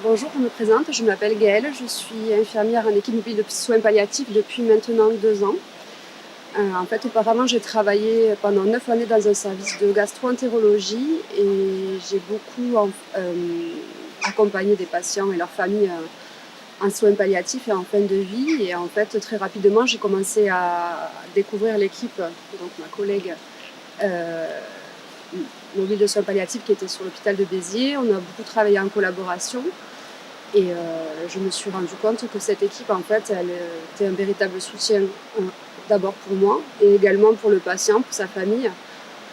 Bonjour, je me présente, je m'appelle Gaëlle, je suis infirmière en équipe mobile de soins palliatifs depuis maintenant 2 ans. En fait, auparavant, j'ai travaillé pendant 9 années dans un service de gastro-entérologie et j'ai beaucoup accompagné des patients et leurs familles en soins palliatifs et en fin de vie. Et en fait, très rapidement, j'ai commencé à découvrir l'équipe, donc ma collègue euh, mobile de soins palliatifs qui était sur l'hôpital de Béziers. On a beaucoup travaillé en collaboration. Et je me suis rendu compte que cette équipe, en fait, elle était un véritable soutien, d'abord pour moi et également pour le patient, pour sa famille.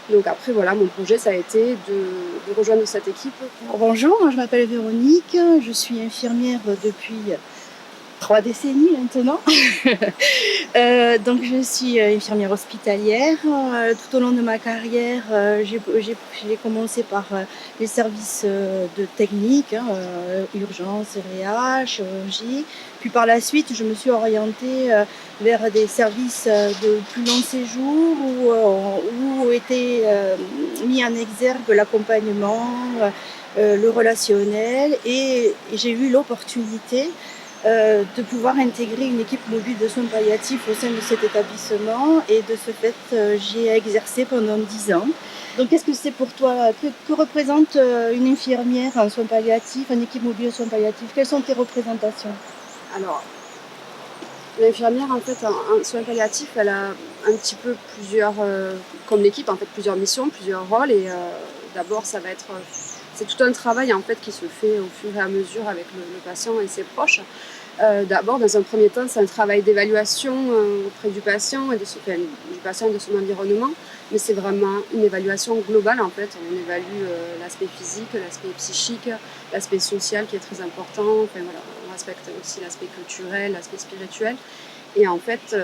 Donc après, voilà, mon projet, ça a été de rejoindre cette équipe. Alors, bonjour, je m'appelle Véronique, je suis infirmière depuis 3 décennies maintenant. Donc je suis infirmière hospitalière. Tout au long de ma carrière, j'ai commencé par les services de technique, urgence, réa, chirurgie. Puis par la suite, je me suis orientée vers des services de plus long séjour où était mis en exergue l'accompagnement, le relationnel, et j'ai eu l'opportunité de pouvoir intégrer une équipe mobile de soins palliatifs au sein de cet établissement, et de ce fait j'y ai exercé pendant 10 ans. Donc qu'est-ce que c'est pour toi? Que représente une infirmière en soins palliatifs, une équipe mobile de soins palliatifs? Quelles sont tes représentations? Alors, l'infirmière, en fait, en soins palliatifs, elle a un petit peu plusieurs, comme l'équipe, en fait, plusieurs missions, plusieurs rôles. Et d'abord, ça va être, c'est tout un travail, en fait, qui se fait au fur et à mesure avec le patient et ses proches. D'abord, dans un premier temps, c'est un travail d'évaluation auprès du patient et du patient et de son environnement, mais c'est vraiment une évaluation globale, en fait. On évalue l'aspect physique, l'aspect psychique, l'aspect social qui est très important. Enfin, voilà, on respecte aussi l'aspect culturel, l'aspect spirituel. Et en fait,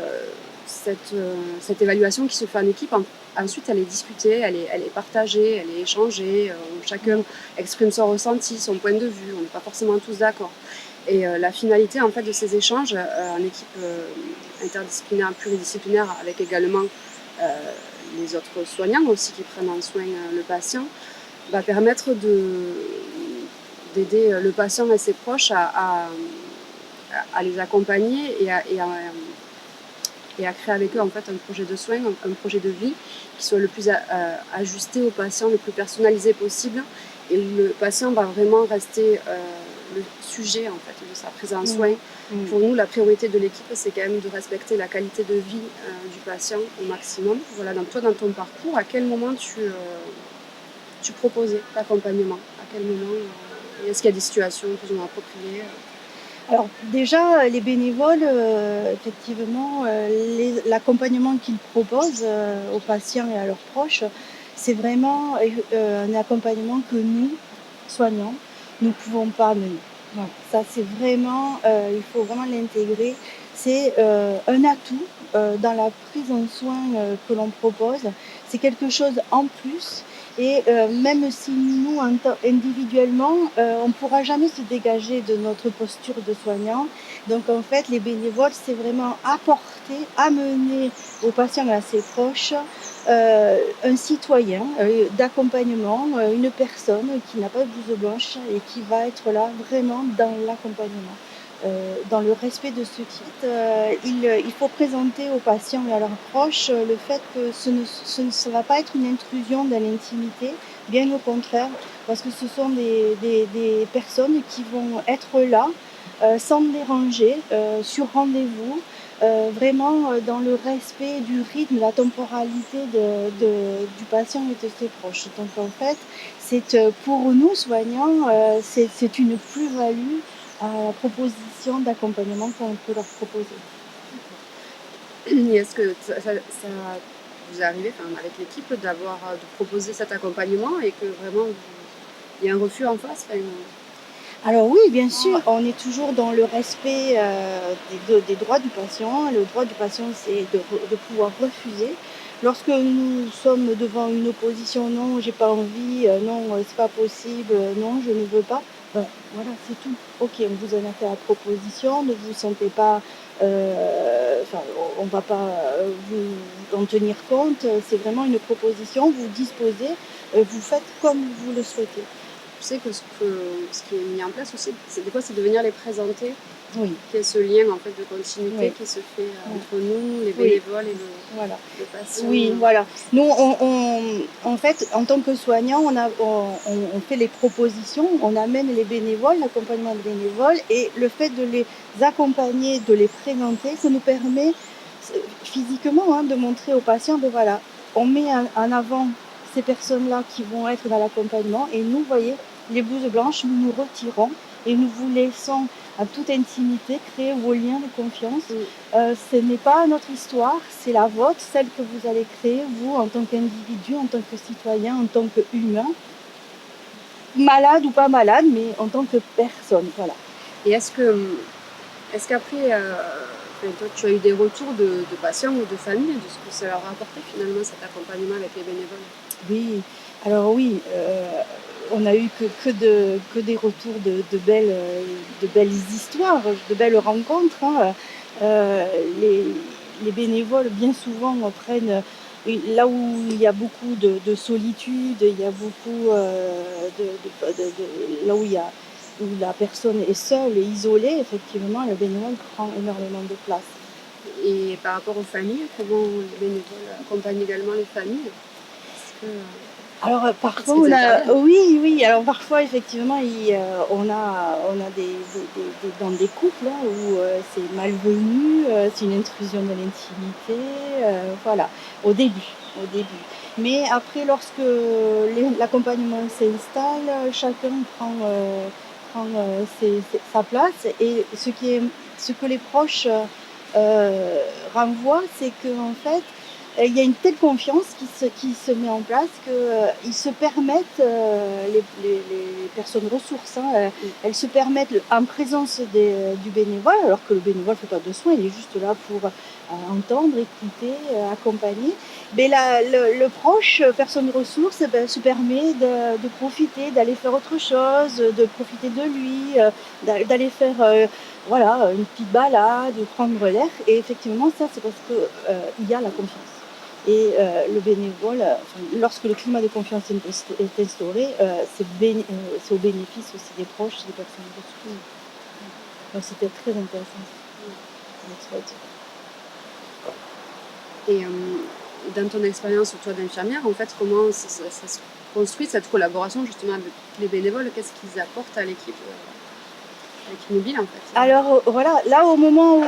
cette évaluation qui se fait en équipe, ensuite, elle est discutée, elle est partagée, elle est échangée. Chacun exprime son ressenti, son point de vue. On n'est pas forcément tous d'accord. Et la finalité, en fait, de ces échanges en équipe interdisciplinaire, pluridisciplinaire, avec également euh, les autres soignants aussi qui prennent en soin le patient, va permettre d'aider le patient et ses proches à les accompagner et à créer avec eux, en fait, un projet de soins, un projet de vie qui soit le plus ajusté au patient, le plus personnalisé possible. Et le patient va vraiment rester le sujet, en fait, de sa prise en soin. Pour nous, la priorité de l'équipe, c'est quand même de respecter la qualité de vie du patient au maximum. Voilà, donc toi, dans ton parcours, à quel moment tu proposais l'accompagnement? À quel moment est-ce qu'il y a des situations plus ou moins appropriées? Alors déjà, les bénévoles, effectivement, l'accompagnement qu'ils proposent aux patients et à leurs proches, c'est vraiment un accompagnement que nous, soignants, nous ne pouvons pas mener. Voilà. Ça, c'est vraiment, il faut vraiment l'intégrer. C'est un atout dans la prise en soin que l'on propose. C'est quelque chose en plus. Et même si nous, individuellement, on ne pourra jamais se dégager de notre posture de soignant. Donc en fait, les bénévoles, c'est vraiment apporter, amener aux patients et à ses proches un citoyen d'accompagnement, une personne qui n'a pas de blouse blanche et qui va être là vraiment dans l'accompagnement. Dans le respect de ce titre, il faut présenter aux patients et à leurs proches le fait que ça ne va pas être une intrusion dans l'intimité, bien au contraire, parce que ce sont des personnes qui vont être là sans déranger, sur rendez-vous, vraiment dans le respect du rythme, la temporalité du patient et de ses proches. Donc en fait, c'est pour nous soignants, c'est une plus-value à la proposition d'accompagnement qu'on peut leur proposer. Et est-ce que ça vous est arrivé, enfin, avec l'équipe, de proposer cet accompagnement et que vraiment il y a un refus en face? Enfin, Alors oui, bien sûr, on est toujours dans le respect des droits du patient. Le droit du patient, c'est de pouvoir refuser. Lorsque nous sommes devant une opposition, non, j'ai pas envie, non, c'est pas possible, non, je ne veux pas. Ben, voilà, c'est tout. Ok, on vous en a fait la proposition, ne vous sentez pas, enfin, on va pas vous en tenir compte. C'est vraiment une proposition, vous disposez, vous faites comme vous le souhaitez. tu sais que ce qui est mis en place aussi, des fois, c'est de venir les présenter, Oui, qu'il y ait ce lien en fait de continuité oui, qui se fait oui, entre nous, les oui, bénévoles et voilà. le patient. Oui, voilà. Nous, en fait, en tant que soignant, on fait les propositions, on amène les bénévoles, l'accompagnement des bénévoles, et le fait de les accompagner, de les présenter, ça nous permet physiquement de montrer aux patients, ben voilà, on met en avant ces personnes-là qui vont être dans l'accompagnement, et nous, voyez, les blouses blanches, nous nous retirons et nous vous laissons à toute intimité créer vos liens de confiance. Ce n'est pas notre histoire, c'est la vôtre, celle que vous allez créer, vous, en tant qu'individu, en tant que citoyen, en tant qu'humain, malade ou pas malade, mais en tant que personne, voilà. Et est-ce qu'après, toi, tu as eu des retours de patients ou de familles de ce que ça leur a apporté finalement cet accompagnement avec les bénévoles? Oui, alors oui, on a eu que des retours de belles histoires, de belles rencontres. Euh, les, les bénévoles, bien souvent, prennent là où il y a beaucoup de solitude, il y a beaucoup là où la personne est seule et isolée, effectivement, le bénévole prend énormément de place. Et par rapport aux familles, comment les bénévoles accompagnent également les familles? Est-ce que, Alors est-ce parfois qu'ils on a, interviennent? oui, alors parfois effectivement on a dans des couples où c'est malvenu, c'est une intrusion de l'intimité, voilà, au début. Mais après lorsque l'accompagnement s'installe, chacun prend sa place, et ce que les proches renvoient, c'est que en fait il y a une telle confiance qui se met en place qu'ils se permettent, les personnes ressources, elles se permettent, en présence du bénévole, alors que le bénévole ne fait pas de soins, il est juste là pour entendre, écouter, accompagner. Mais le proche, personne ressource, se permet de profiter, d'aller faire autre chose, de profiter de lui, d'aller faire voilà, une petite balade, prendre l'air. Et effectivement, ça, c'est parce qu'il y a la confiance. Et le bénévole, lorsque le climat de confiance est instauré, c'est au bénéfice aussi des proches, des personnes ressources. Donc c'était très intéressant. Et dans ton expérience, toi d'infirmière, en fait, comment ça se construit cette collaboration justement avec les bénévoles? Qu'est-ce qu'ils apportent à l'équipe mobile en fait? Alors voilà, là au moment où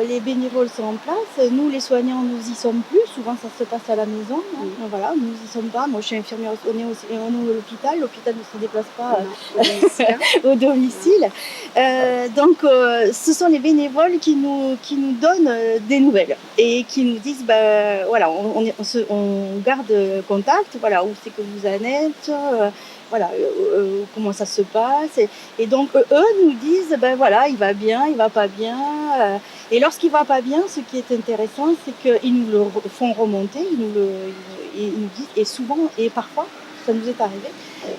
les bénévoles sont en place, nous les soignants nous y sommes plus, souvent ça se passe à la maison, voilà, nous y sommes pas. Moi je suis infirmière, on est à l'hôpital ne se déplace pas au domicile. Donc ce sont les bénévoles qui nous donnent des nouvelles et qui nous disent voilà, on garde contact, voilà, où c'est que vous en êtes, voilà, comment ça se passe. Et donc eux nous disent voilà, il va bien, il va pas bien. Et lorsqu'il va pas bien, ce qui est intéressant, c'est qu'ils nous le font remonter, ils nous disent, et souvent, et parfois, ça nous est arrivé,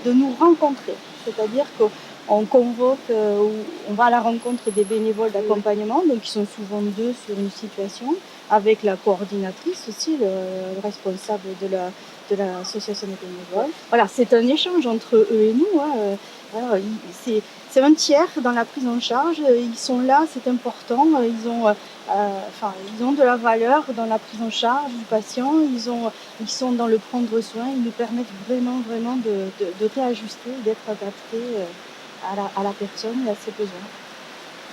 de nous rencontrer. C'est-à-dire qu'on convoque, on va à la rencontre des bénévoles d'accompagnement, donc ils sont souvent 2 sur une situation, avec la coordinatrice aussi, le responsable de l'association des bénévoles. Voilà, c'est un échange entre eux et nous. Voilà, c'est un tiers dans la prise en charge. Ils sont là, c'est important. Ils ont de la valeur dans la prise en charge du patient. Ils sont dans le prendre soin. Ils nous permettent vraiment, vraiment de réajuster, d'être adaptés à la personne et à ses besoins.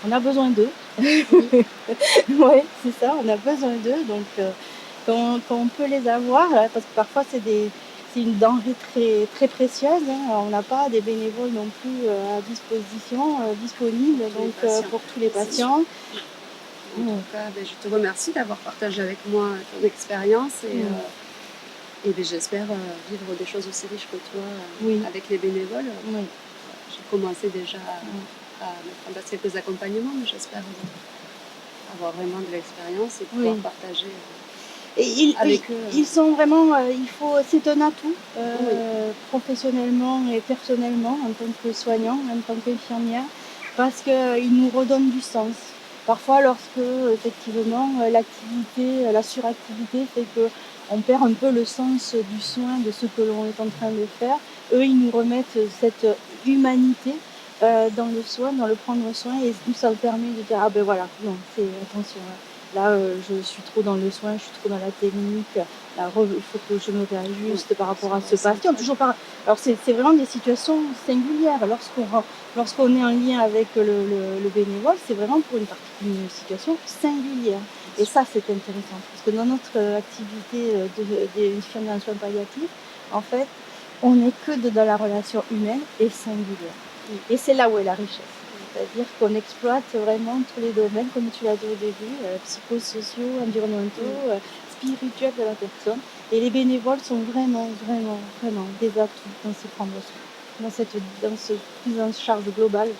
On a besoin d'eux. Oui, c'est ça, on a besoin d'eux. Donc, quand on peut les avoir, parce que parfois c'est une denrée très, très précieuse. On n'a pas des bénévoles non plus à disposition, disponibles pour tous les patients. En tout cas, je te remercie d'avoir partagé avec moi ton expérience et j'espère vivre des choses aussi riches que toi avec les bénévoles. Oui. J'ai commencé déjà à mettre en place quelques accompagnements, mais j'espère avoir vraiment de l'expérience et pouvoir partager avec eux. Ils sont vraiment, c'est un atout professionnellement et personnellement en tant que soignant, en tant qu'infirmière, parce qu'ils nous redonnent du sens. Parfois, lorsque effectivement l'activité, la suractivité fait qu'on perd un peu le sens du soin, de ce que l'on est en train de faire, eux, ils nous remettent humanité dans le soin, dans le prendre soin, et nous, ça me permet de dire, ah ben voilà, non, c'est attention, là, je suis trop dans le soin, je suis trop dans la technique, là, il faut que je me réajuste par rapport à ce patient. Alors c'est vraiment des situations singulières. Lorsqu'on est en lien avec le bénévole, c'est vraiment pour une situation singulière. Et ça, c'est intéressant, parce que dans notre activité d'infirmière en soins palliatifs, en fait, on n'est que dans la relation humaine et singulière. Et c'est là où est la richesse. C'est-à-dire qu'on exploite vraiment tous les domaines, comme tu l'as dit au début, psychosociaux, environnementaux, spirituels de la personne. Et les bénévoles sont vraiment, vraiment, vraiment des atouts dans ces prendre soin, dans cette prise en charge globale.